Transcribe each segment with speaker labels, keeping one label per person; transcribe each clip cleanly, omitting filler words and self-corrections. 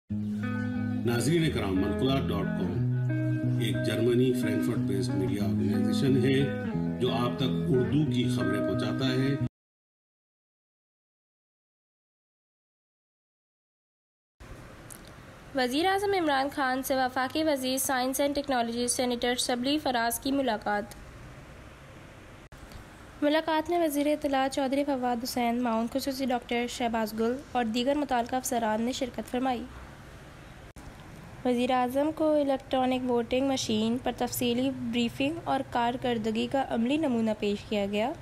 Speaker 1: नाज़रीन कराम, मनकुलात.com एक Germany Frankfurt based media organisation है जो आप तक उर्दू की खबरें पहुंचाता है।
Speaker 2: वज़ीर आज़म इमरान खान से वफाकी वज़ीर science and technology senator Shibli Faraz की मुलाकात में वज़ीर इत्तलाआत चौधरी फवाद हुसैन, माउन ख़ुसूसी डॉक्टर शहबाज गुल और दीगर मुतल्लिक़ा अफ़सरान ने शिरकत फरमाई। वज़ीर आज़म को इलेक्ट्रॉनिक वोटिंग मशीन पर तफसीली ब्रीफिंग और कारकर्दगी का अमली नमूना पेश किया गया।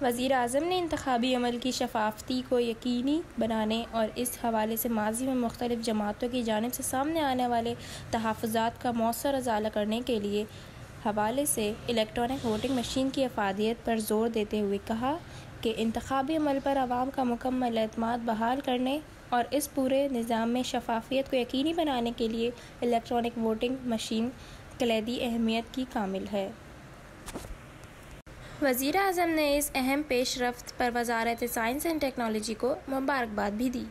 Speaker 2: वज़ीर आज़म ने इंतख़ाबी अमल की शफ़ाफ़ती को यकीनी बनाने और इस हवाले से माज़ी में मुख्तलिफ़ जमातों की जानिब से सामने आने वाले तहफ़्फ़ुज़ात का मौसर अज़ाला करने के लिए हवाले से इलेक्ट्रॉनिक वोटिंग मशीन की अफादियत पर ज़ोर देते हुए कहा कि इंतख़ाबी अमल पर आवाम का मुकम्मल एतमाद बहाल करने और इस पूरे निज़ाम में शफ़ाफ़ियत को यकीनी बनाने के लिए इलेक्ट्रॉनिक वोटिंग मशीन कलीदी अहमियत की कामिल है। वज़ीर आज़म ने इस अहम पेशरफ्त पर वज़ारत साइंस एंड टेक्नोलॉजी को मुबारकबाद भी दी।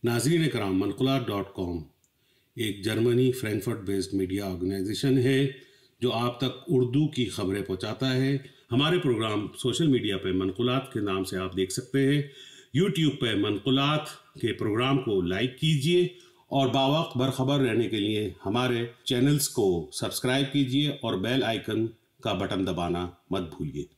Speaker 1: नाज़रीन कराम, मनकुलात.com एक Germany Frankfurt based media organisation है जो आप तक उर्दू की खबरें पहुंचाता है। हमारे प्रोग्राम सोशल मीडिया पे मनकुलात के नाम से आप देख सकते हैं। यूट्यूब पे मनकुलात के प्रोग्राम को लाइक कीजिए और बावक्त बरखबर रहने के लिए हमारे चैनल्स को सब्सक्राइब कीजिए और बेल आइकन का बटन दबाना मत भूलिए।